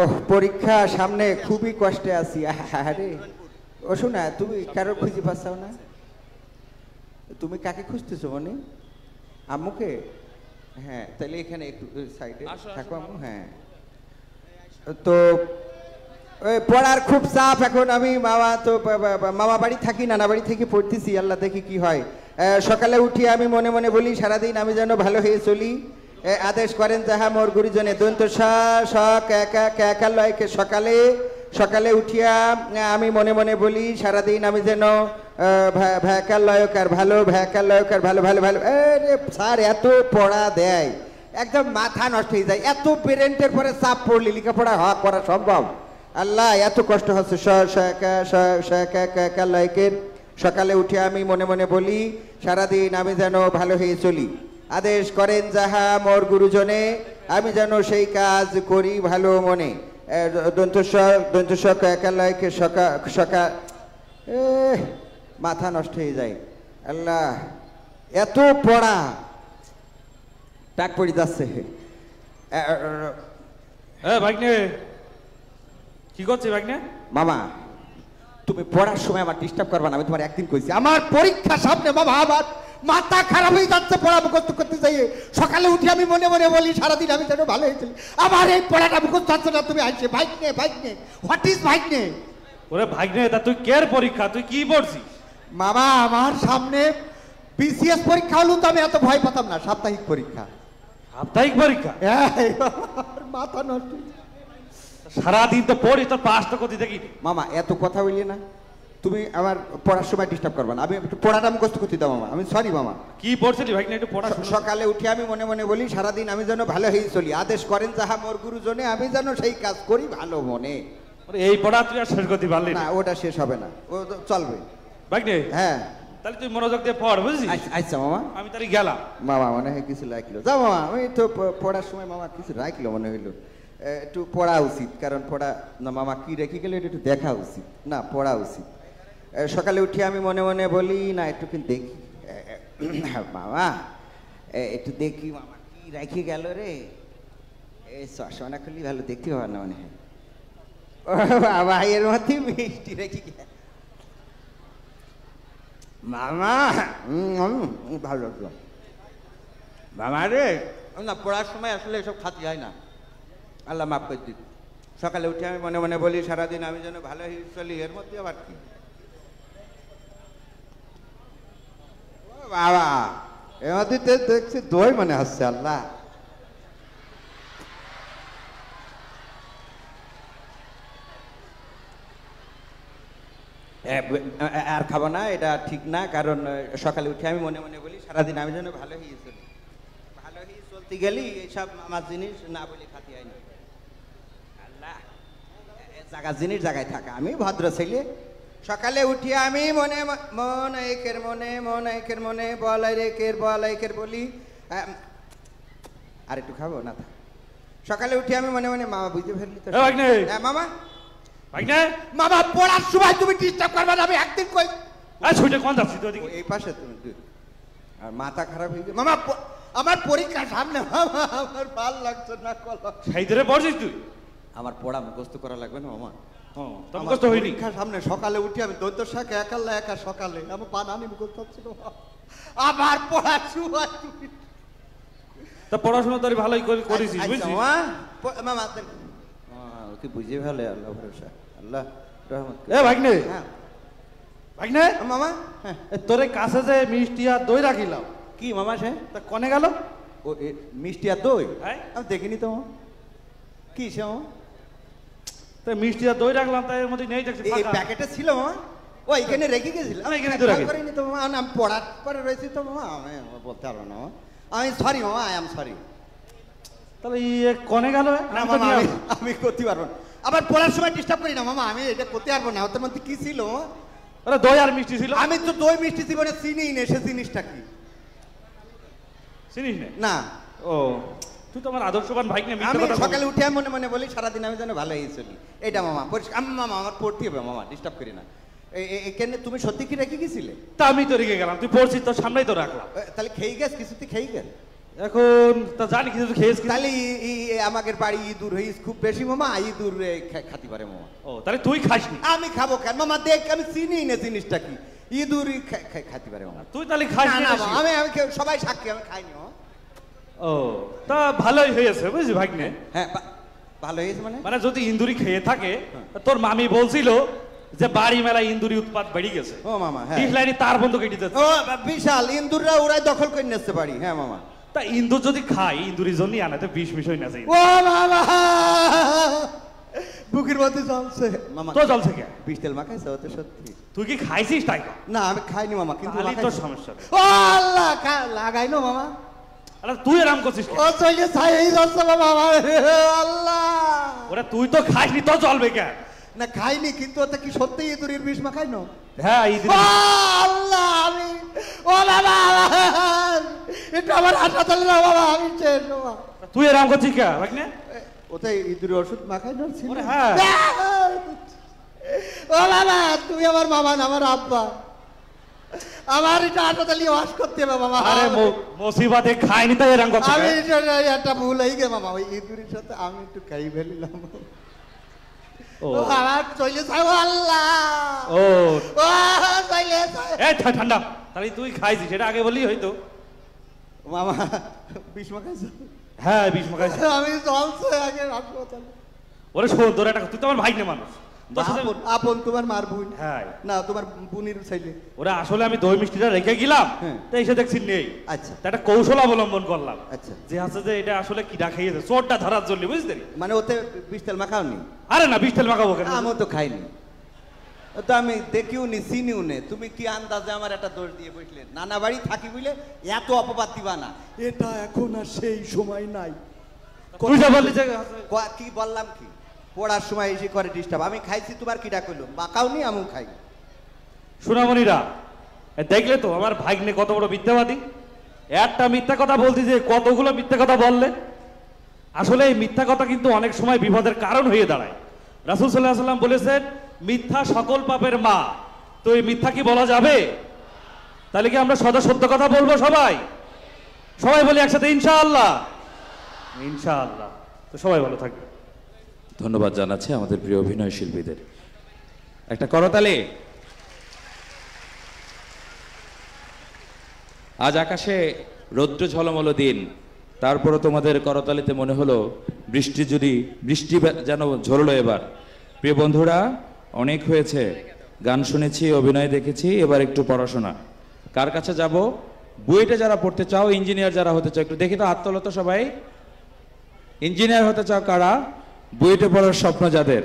ওহ, পরীক্ষা সামনে, খুবই কষ্টে আছি। আরে ও শোনা, তুমি কারো খুঁজে পাচ্ছাও না? তুমি কাকে খুঁজতেছো মনে? আম্মুকে? হ্যাঁ, তাহলে এখানে একটু সাইডে থাকো আম্মু। হ্যাঁ, তো ওই পড়ার খুব চাপ এখন। আমি মামা বাড়ি থাকি, নানা বাড়ি থেকে পড়তেছি। আল্লাহ দেখি কি হয়। সকালে উঠি আমি মনে মনে বলি সারাদিন আমি যেন ভালো হয়ে চলি। আদেশ করেন যাহা মোর গুরুজনে। দন্ত একালয়কে সকালে সকালে উঠিয়া আমি মনে মনে বলি সারাদিন আমি যেন ভ্যাকালয়কার ভালো, ভ্যাকালয়কার ভালো ভালো ভালো। স্যার এত পড়া দেয়, একদম মাথা নষ্ট হয়ে যায়। এত পেরেন্টের পরে চাপ পড়লে লেখাপড়া হওয়া করা সম্ভব? আল্লাহ, এত কষ্ট হচ্ছে। সকালে উঠে আমি মনে মনে বলি সারাদিন আমি যেন ভালো হয়ে চলি। আদেশ করেন যাহা মোর গুরুজনে, আমি যেন সেই কাজ করি ভালো মনে। একালয়কে সকাল মাথা নষ্ট হয়ে যায়। আল্লাহ, এত পড়া, টাক পড়ে যাচ্ছে। ভাগ্নে কি করছে ভাগ্নে? মামা, তুমি পড়ার সময় আমার ডিস্টার্ব করবা না। আমি তোমার একদিন কইছি আমার পরীক্ষা সামনে। মামা, আমার মাথা খারাপ হয়ে যাচ্ছে পড়া মুখস্থ করতে চাই। সকালে উঠে আমি মনে মনে বলি সারাদিন আমি যেন ভালো হয়েছিল। আমার এই পড়াটা মুখস্থ হচ্ছে না। তুমি আসছে ভাগ্নে, ভাগ্নে হোয়াট ইজ ভাগ্নে? ওরে ভাগ্নে, তা তুই কের পরীক্ষা, তুই কি পড়ছিস? মামা, আমার সামনে বিসিএস পরীক্ষা হলো তো আমি এত ভয় পেতাম না। সাপ্তাহিক পরীক্ষা। সাপ্তাহিক পরীক্ষা? মাথা নষ্ট। সারাদিন তো পড়ি, তোর পাস তো করতে দেখি। মামা, এত কথা বললি না। তুমি আমার পড়ার সময় ডিস্টার্ব করবা না। আমি একটু পড়াটা মুখস্থ করতে দাও মামা। আমি সরি মামা। কি পড়ছিলি ভাগ্নে, একটু পড়া? সকালে উঠে আমি মনে মনে বলি সারাদিন আমি যেন ভালো হয়ে চলি। আদেশ করেন যাহা মোর গুরুজনে, আমি যেন সেই কাজ করি ভালো মনে। এই পড়া তুই আর শেষ করতে পারলি না? ওটা শেষ হবে না, ও তো চলবে ভাগ্নে। হ্যাঁ, তাহলে তুই মনোযোগ দিয়ে পড়, বুঝলি? আচ্ছা মামা। আমি তাহলে গেলাম। মামা মনে হয় কিছু রাখলো। যাও মামা, আমি তো পড়ার সময় মামা কিছু রাখলো মনে হইলো। একটু পড়া উচিত, কারণ পড়া না মামা কি রেখে গেলে এটা একটু দেখা উচিত। না, পড়া উচিত। সকালে উঠে আমি মনে মনে বলি না একটু কিন্তু দেখি মামা, একটু দেখি মামা কি রেখে গেল রে। এই চশমাটা খুলি ভালো দেখতে পাবার না মনে হয়। বাবা, এর মধ্যে মিষ্টি রেখে গেল মামা। ভালো লাগলো মামা রে। না, পড়ার সময় আসলে এসব খাতি হয় না। আল্লাহ মাফ করে দিক। সকালে উঠে আমি মনে মনে বলি সারাদিন আমি যেন ভালো হয়ে চলি। এর মধ্যে আবার কি বাবা, এর মধ্যে দেখছি দই মনে হচ্ছে। আল্লাহ, আর খাবো না, এটা ঠিক না। কারণ সকালে উঠে আমি মনে মনে বলি সারাদিন আমি যেন ভালো হয়ে চলি। ভালো হয়ে চলতে গেলি এইসব আমার জিনিস না বলে খাতি হয় না। আল্লাহ, জায়গার জিনিস জায়গায় থাকা। আমি ভদ্র ছেলে। সকালে উঠি আমি মনে মনে বলাইকের বলি আর একটু খাবো না। সকালে উঠি আমি মনে মনে মামা বুঝতে ফেললি তো? মামা, মামা পড়ার সময় তুমি ডিস্টার্ব করবে না। আমি একদিন কই কোন যাচ্ছি তো এই পাশে তুমি। আর মাথা খারাপ হয়ে গেছে মামা। আমার পরীক্ষা সামনে মামা, আমার ভাল লাগছে না। সেই ধরে পড়ছিস তুই? আমার পড়া মুখস্থ করা লাগবে না মামা। মুখস্থ হয়নি? পরীক্ষা সামনে। সকালে উঠি আমি দৈত্য শাক একা সকালে আমার বানানি মুখস্থ হচ্ছে না। আমার পড়ার সময় তুমি তা পড়াশোনা তোর ভালোই করেছিস বুঝছিস মামা। ওকে বুঝে ভালো। আল্লাহ ভরসা, আল্লাহ রহমত। ভাগ্নে, ভাগ্নে মামা, তোর কাছে যে মিষ্টি আর দই রাখিলাম। কি মামা সে? তা কনে গেল? ও মিষ্টি আর দই? আমি দেখিনি তো মামা। কি সে মামা? মিষ্টি আর দই রাখলাম, তাই এর মধ্যে নেই দেখছি। এই প্যাকেটে ছিল মামা। ও এখানে রেখে গেছিল। আমি এখানে তো রাখি করিনি তো মামা। আমি পড়ার পরে রয়েছি তো মামা। আমি বলতে পারবো না। আমি সরি মামা, আই এম সরি। তাহলে কনে গেল? আমি করতে পারবো না। আবার পড়ার সময় ডিস্টার্ব করি না মামা। আমি এটা করতে পারবো না। ওটার মধ্যে কি ছিল? আরে দই আর মিষ্টি ছিল। আমি তো দই মিষ্টি জীবনে চিনি না। সে জিনিসটা কি চিনিস না? ও, তুই তো আমার আদর্শবান ভাই। আমি সকালে উঠে মনে মনে বলি সারাদিন আমি যেন ভালো হয়ে চলি। এটা মামা পরিষ্কার। মামা আমার পড়তে হবে মামা, ডিস্টার্ব করি না। এখানে তুমি সত্যি কি রেখে গেছিলে? তা আমি তো রেখে গেলাম, তুই পড়ছিস তোর সামনেই তো রাখলাম। তাহলে খেয়ে গেছ? কিছু তুই খেয়ে গেল? এখন তা জানি কিছু খেয়েছ কি? তাহলে আমাদের বাড়ি ইঁদুর হইস খুব বেশি মামা, ইঁদুর খাতি পারে মামা। ও তাহলে তুই খাসনি? আমি খাবো কেন মামা, দেখ আমি চিনি না জিনিসটা কি, ইঁদুরই খাতি পারে মামা। তুই তাহলে খাসনি? না না আমি সবাই সাক্ষী, আমি খাইনি মামা। ও তা ভালোই হয়েছে বুঝলি ভাগ্নে। হ্যাঁ ভালো হয়েছে মানে যদি ইন্দুরি খেয়ে থাকে, তোর মামি বলছিল যে বাড়ি মেলা ইন্দুরি উৎপাত বেড়ে গেছে। ও মামা হ্যাঁ, ডিসলাইনি তার বন্ধ কেটে যাচ্ছে। ও বিশাল ইন্দুররা ওরাই দখল করে নিচ্ছে বাড়ি। হ্যাঁ মামা, তা ইন্দুর যদি খাই ইন্দুরির জন্যই আনাতে বিষ মিশই না যায়। ও মামা বুকের মধ্যে জ্বলছে মামা। তো জ্বলছে কে? বিষ তেল মাখাইছে ও তো সত্যি। তুই কি খাইছিস তাই? না আমি খাইনি মামা, কিন্তু তোর সমস্যা। ও আল্লাহ লাগাইনো মামা। আরে তুই আরাম করছিস ও চলে ছাই যাচ্ছে মামা আমার, আল্লাহ। ওরে তুই তো খাইনি তো চলবে কে? না খাইনি, কিন্তু ওটা কি সত্যি ইঁদুরের বিষ মাখাইনো? হ্যাঁ আল্লাহ আমি, ও বাবা এটা আমার হাসপাতালে না বাবা, আমি শেষ বাবা। তুই আরাম করছিস কে ভাগ্নে? ওটাই ইঁদুরের ওষুধ মাখাইনো ছিল। হ্যাঁ ও বাবা তুমি আমার মামা না আমার আব্বা, আমার এটা হাসপাতালে ওয়াশ করতে হবে বাবা। আরে মুসিবতে খাইনি তাই আরাম করছিস। আমি একটা ভুল হয়ে গে মামা, ওই ইঁদুরের সাথে আমি একটু খাই ফেলিলাম। ও আমার চলে যাও আল্লাহ। ও চলে এই ঠান্ডা, তাহলে তুই খাইছিস সেটা আগে বললি হয়তো। মামা বিষ মাখাইছো? হ্যাঁ বিষ মাখাইছি আমি চলছে আগে হাসপাতালে। ওরে শোন তোর একটা, তুই তো আমার ভাগ্নে মানুষ। আপন তোমার মার বোন? হ্যাঁ না তোমার বোনের ছেলে। ওরা আসলে আমি দই মিষ্টিটা রেখে গেলাম, তো এসে দেখছি নেই। আচ্ছা তা একটা কৌশল অবলম্বন করলাম। আচ্ছা যে আছে যে এটা আসলে কিডা খাইয়েছে, চোরটা ধরার জন্য বুঝলি। মানে ওতে বিষ তেল মাখাওনি? আরে না বিষ তেল মাখাবো কেন? আমিও তো খাইনি, তো আমি দেখিও নি চিনিও নে। তুমি কি আন্দাজে আমার একটা দোষ দিয়ে বসলে? নানা বাড়ি থাকি বুঝলে এত অপবাদ দিবা না, এটা এখন আর সেই সময় নাই। তুই যা বললি যে কি বললাম কি, পড়ার সময় এসে করে ডিস্টার্ব। আমি খাইছি তোমার কিটা কইলো, মাখাওনি আমিও খাই। সোনামণিরা দেখলে তো আমার ভাগ্নে কত বড় মিথ্যাবাদী। একটা মিথ্যা কথা বলছি যে কতগুলো মিথ্যা কথা বললে। আসলে এই মিথ্যা কথা কিন্তু অনেক সময় বিপদের কারণ হয়ে দাঁড়ায়। রাসূল সাল্লাল্লাহু আলাইহি ওয়াসাল্লাম বলেছেন মিথ্যা সকল পাপের মা। তো এই মিথ্যা কি বলা যাবে? তাহলে কি আমরা সদা সত্য কথা বলবো? সবাই সবাই বলি একসাথে ইনশাআল্লাহ। ইনশাআল্লাহ। তো সবাই ভালো থাকবে। ধন্যবাদ জানাচ্ছি আমাদের প্রিয় অভিনয় শিল্পীদের। একটা করতালি। আজ আকাশে রৌদ্র ঝলমল দিন, তারপরও তোমাদের করতালিতে মনে হলো বৃষ্টি যেন ঝরলো এবার। প্রিয় বন্ধুরা, অনেক হয়েছে, গান শুনেছি, অভিনয় দেখেছি, এবার একটু পড়াশোনা। কার কাছে যাব? বুয়েটে যারা পড়তে চাও, ইঞ্জিনিয়ার যারা হতে চাও, একটু দেখি তো হাত তোলো তো সবাই। ইঞ্জিনিয়ার হতে চাও কারা? বুয়েটে পড়ার স্বপ্ন যাদের?